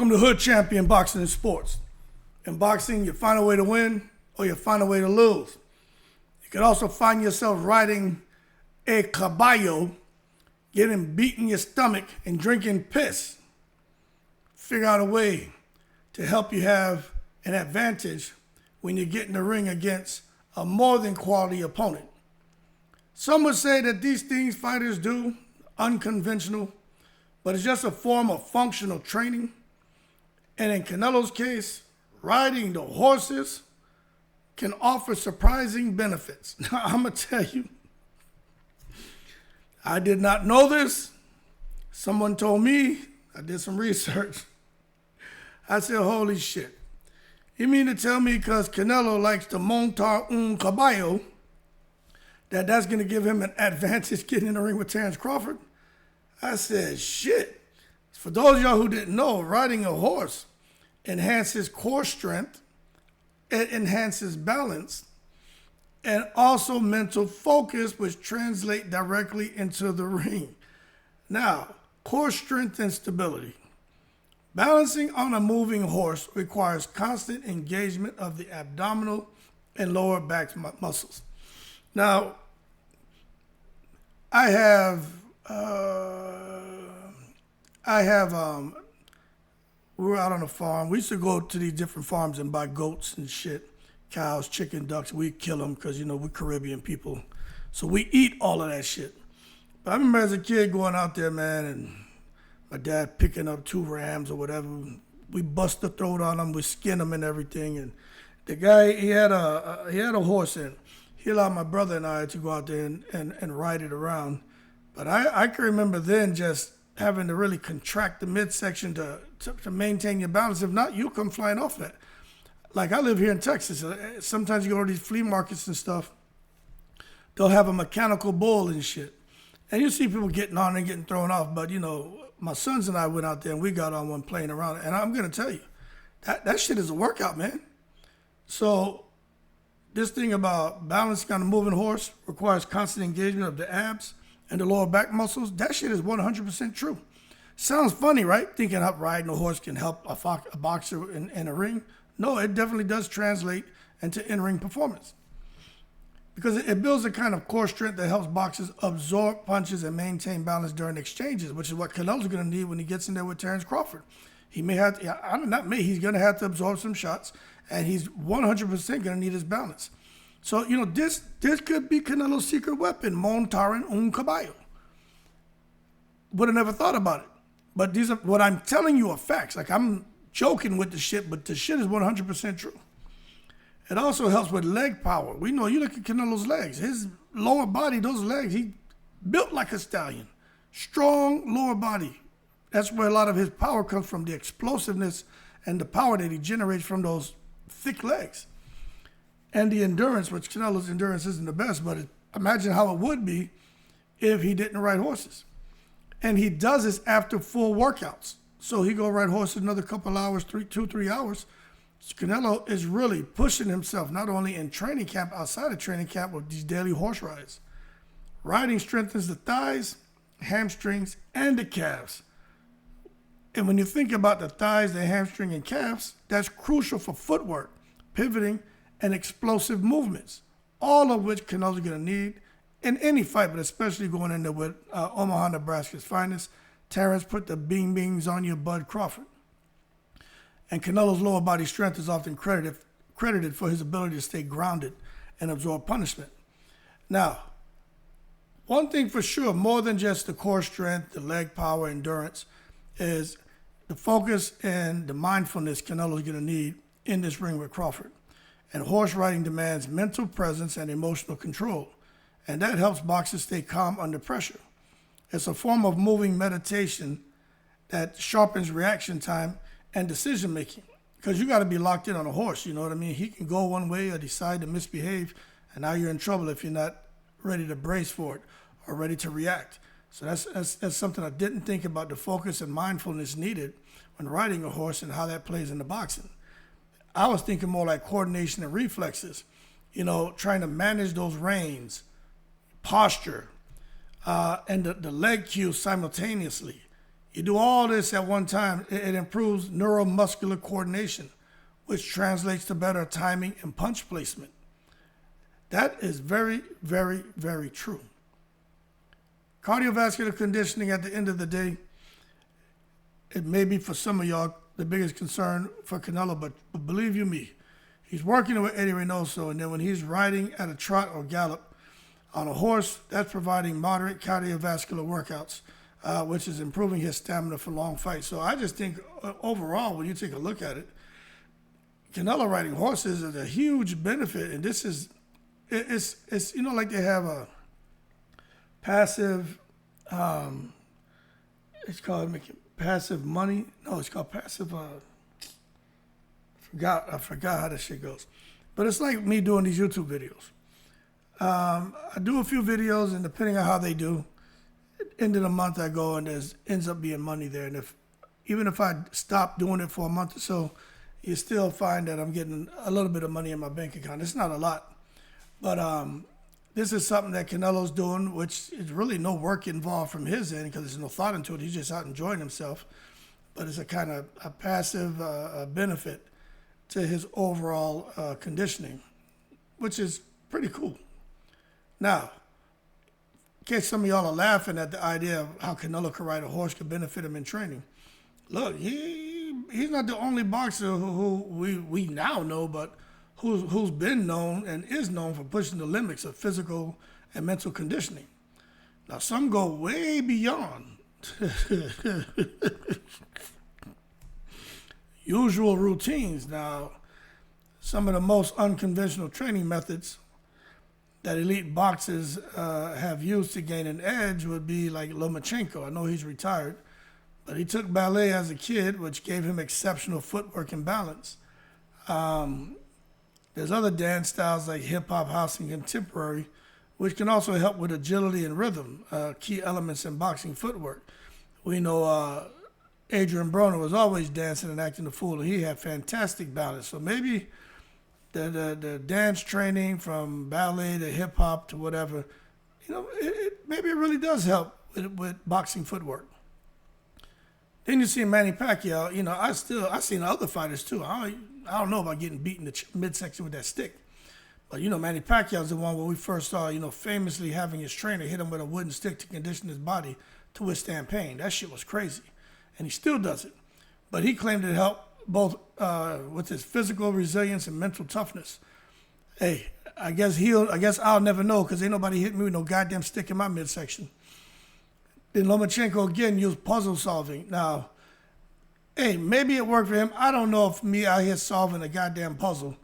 Welcome to Hood Champion Boxing and Sports. In boxing, you find a way to win or you find a way to lose. You could also find yourself riding a caballo, getting beat in your stomach and drinking piss. Figure out a way to help you have an advantage when you get in the ring against a more than quality opponent. Some would say that these things fighters do, unconventional, but it's just a form of functional training. And in Canelo's case, riding the horses can offer surprising benefits. Now, I'm going to tell you, I did not know this. Someone told me, I did some research. I said, holy shit. You mean to tell me because Canelo likes to montar un caballo, that's going to give him an advantage getting in the ring with Terence Crawford? I said, shit. For those of y'all who didn't know, riding a horse enhances core strength, it enhances balance, and also mental focus, which translate directly into the ring. Now, core strength and stability. Balancing on a moving horse requires constant engagement of the abdominal and lower back muscles. Now, we were out on a farm. We used to go to these different farms and buy goats and shit, cows, chicken, ducks. We kill them because, we're Caribbean people. So we eat all of that shit. But I remember as a kid going out there, man, and my dad picking up 2 rams or whatever. We bust the throat on them, we skin them and everything. And the guy, he had a horse, and he allowed my brother and I to go out there and ride it around. But I can remember then just having to really contract the midsection to maintain your balance. If not, you'll come flying off that. Like, I live here in Texas. Sometimes you go to these flea markets and stuff. They'll have a mechanical bull and shit. And you see people getting on and getting thrown off. But, my sons and I went out there and we got on one playing around. And I'm going to tell you, that shit is a workout, man. So this thing about balancing on a moving horse requires constant engagement of the abs and the lower back muscles. That shit is 100% true. Sounds funny, right? Thinking up riding a horse can help a boxer in a ring. No, it definitely does translate into in-ring performance. Because it builds a kind of core strength that helps boxers absorb punches and maintain balance during exchanges, which is what Canelo's going to need when he gets in there with Terence Crawford. He may have to, he's going to have to absorb some shots, and he's 100% going to need his balance. So, this could be Canelo's secret weapon, montaran un caballo. Would have never thought about it. But these are, what I'm telling you are facts. Like, I'm joking with the shit, but the shit is 100% true. It also helps with leg power. We know, you look at Canelo's legs. His lower body, those legs, he built like a stallion. Strong lower body. That's where a lot of his power comes from, the explosiveness and the power that he generates from those thick legs. And the endurance, which Canelo's endurance isn't the best, but imagine how it would be if he didn't ride horses. And he does this after full workouts. So he go ride horses another couple hours, 3 hours. Canelo is really pushing himself, not only in training camp, outside of training camp with these daily horse rides. Riding strengthens the thighs, hamstrings, and the calves. And when you think about the thighs, the hamstring, and calves, that's crucial for footwork, pivoting, and explosive movements, all of which Canelo's going to need in any fight, but especially going in there with Omaha, Nebraska's finest. Terence put the bing-bings on you, Bud Crawford. And Canelo's lower body strength is often credited for his ability to stay grounded and absorb punishment. Now, one thing for sure, more than just the core strength, the leg power, endurance, is the focus and the mindfulness Canelo's going to need in this ring with Crawford. And horse riding demands mental presence and emotional control. And that helps boxers stay calm under pressure. It's a form of moving meditation that sharpens reaction time and decision making. Because you got to be locked in on a horse, you know what I mean? He can go one way or decide to misbehave, and now you're in trouble if you're not ready to brace for it or ready to react. So that's something I didn't think about, the focus and mindfulness needed when riding a horse and how that plays into boxing. I was thinking more like coordination and reflexes, trying to manage those reins, posture, and the leg cues simultaneously. You do all this at one time, it improves neuromuscular coordination, which translates to better timing and punch placement. That is very, very, very true. Cardiovascular conditioning, at the end of the day, it may be for some of y'all the biggest concern for Canelo, but believe you me, he's working with Eddie Reynoso, and then when he's riding at a trot or gallop on a horse, that's providing moderate cardiovascular workouts, which is improving his stamina for long fights. So I just think overall, when you take a look at it, Canelo riding horses is a huge benefit, and this is, it's like they have a passive, it's called passive money. No, it's called passive, I forgot how this shit goes. But it's like me doing these YouTube videos. I do a few videos, and depending on how they do, end of the month I go and there's ends up being money there. And even if I stop doing it for a month or so, you still find that I'm getting a little bit of money in my bank account. It's not a lot, but this is something that Canelo's doing, which is really no work involved from his end because there's no thought into it. He's just out enjoying himself. But it's a kind of a passive benefit to his overall conditioning, which is pretty cool. Now, in case some of y'all are laughing at the idea of how Canelo could ride a horse could benefit him in training, look, he's not the only boxer who we now know, but who's been known and is known for pushing the limits of physical and mental conditioning. Now, some go way beyond usual routines. Now, some of the most unconventional training methods that elite boxers have used to gain an edge would be like Lomachenko. I know he's retired, but he took ballet as a kid, which gave him exceptional footwork and balance. There's other dance styles like hip-hop, house, and contemporary, which can also help with agility and rhythm, key elements in boxing footwork. We know Adrian Broner was always dancing and acting the fool, and he had fantastic balance. So maybe the dance training from ballet to hip-hop to whatever, maybe it really does help with boxing footwork. Then you see Manny Pacquiao. I've seen other fighters too. I don't know about getting beat in the midsection with that stick. But, Manny Pacquiao's the one where we first saw, famously having his trainer hit him with a wooden stick to condition his body to withstand pain. That shit was crazy. And he still does it. But he claimed it helped both with his physical resilience and mental toughness. Hey, I guess I'll never know because ain't nobody hit me with no goddamn stick in my midsection. Then Lomachenko again used puzzle solving. Now, hey, maybe it worked for him. I don't know if me out here solving a goddamn puzzle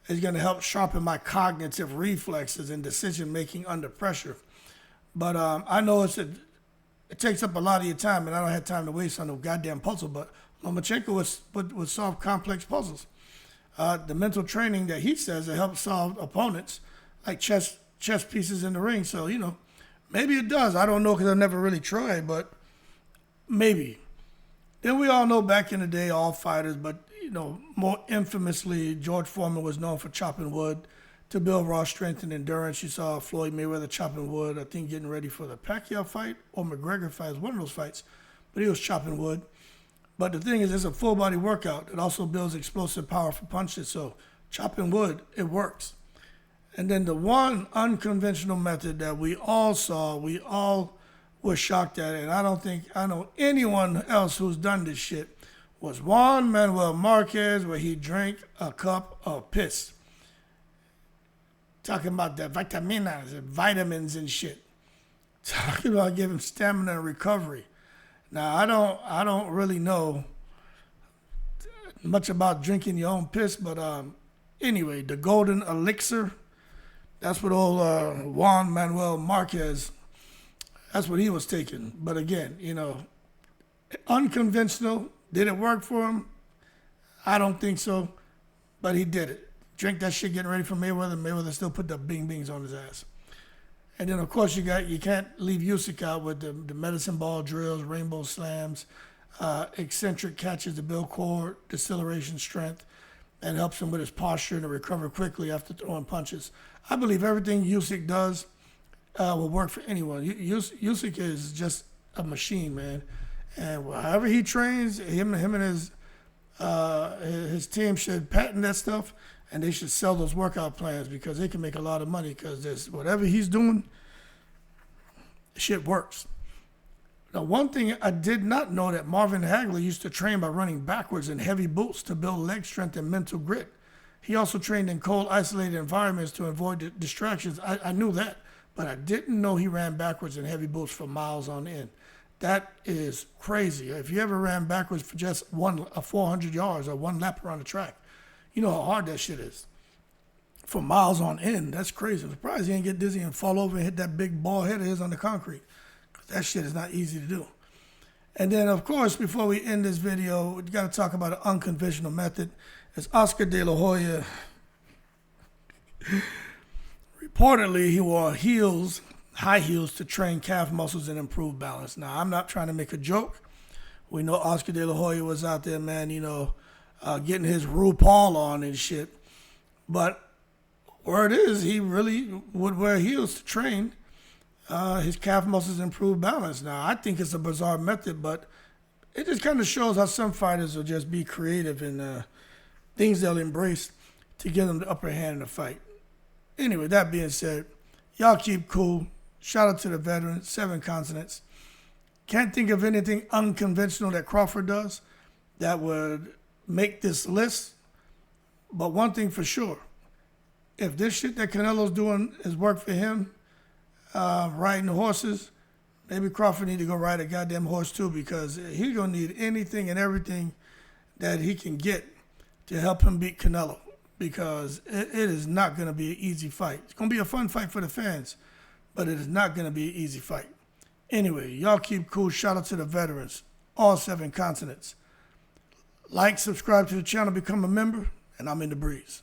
is going to help sharpen my cognitive reflexes and decision making under pressure. But I know it takes up a lot of your time, and I don't have time to waste on no goddamn puzzle. But Lomachenko would solve complex puzzles. The mental training that he says it helps solve opponents like chess pieces in the ring. So, maybe it does. I don't know because I've never really tried, but maybe. Then we all know back in the day, all fighters, but, more infamously, George Foreman was known for chopping wood to build raw strength and endurance. You saw Floyd Mayweather chopping wood, I think getting ready for the Pacquiao fight or McGregor fight. It was one of those fights, but he was chopping wood. But the thing is, it's a full body workout. It also builds explosive, powerful punches. So chopping wood, it works. And then the one unconventional method that we all saw, we all were shocked at, and I don't think I know anyone else who's done this shit, was Juan Manuel Marquez, where he drank a cup of piss. Talking about the vitaminas and vitamins and shit. Talking about giving stamina and recovery. Now, I don't really know much about drinking your own piss, but anyway, the golden elixir, that's what old Juan Manuel Marquez, that's what he was taking. But again, unconventional. Did it work for him? I don't think so, but he did it. Drink that shit getting ready for Mayweather. Mayweather still put the bing bings on his ass. And then, of course, you can't leave Usyk out with the medicine ball drills, rainbow slams, eccentric catches to build core, deceleration strength, and helps him with his posture and to recover quickly after throwing punches. I believe everything Usyk does will work for anyone. Usyk is just a machine, man. And however he trains, him and his team should patent that stuff, and they should sell those workout plans because they can make a lot of money because whatever he's doing, shit works. Now, one thing I did not know that Marvin Hagler used to train by running backwards in heavy boots to build leg strength and mental grit. He also trained in cold, isolated environments to avoid distractions. I knew that, but I didn't know he ran backwards in heavy boots for miles on end. That is crazy. If you ever ran backwards for just 400 yards or one lap around the track, you know how hard that shit is. For miles on end, that's crazy. I'm surprised he didn't get dizzy and fall over and hit that big bald head of his on the concrete. That shit is not easy to do. And then, of course, before we end this video, we got to talk about an unconventional method. It's Oscar De La Hoya. Reportedly, he wore high heels to train calf muscles and improve balance. Now, I'm not trying to make a joke. We know Oscar De La Hoya was out there, man, getting his RuPaul on and shit. But word is, he really would wear heels to train his calf muscles improve balance. Now, I think it's a bizarre method, but it just kind of shows how some fighters will just be creative in things they'll embrace to give them the upper hand in the fight. Anyway, that being said, y'all keep cool. Shout out to the veterans, 7 continents. Can't think of anything unconventional that Crawford does that would make this list. But one thing for sure, if this shit that Canelo's doing has worked for him, riding horses, maybe Crawford need to go ride a goddamn horse too, because he's going to need anything and everything that he can get to help him beat Canelo, because it is not going to be an easy fight. It's going to be a fun fight for the fans, but it is not going to be an easy fight. Anyway, y'all keep cool. Shout out to the veterans, all 7 continents. Like, subscribe to the channel, become a member, and I'm in the breeze.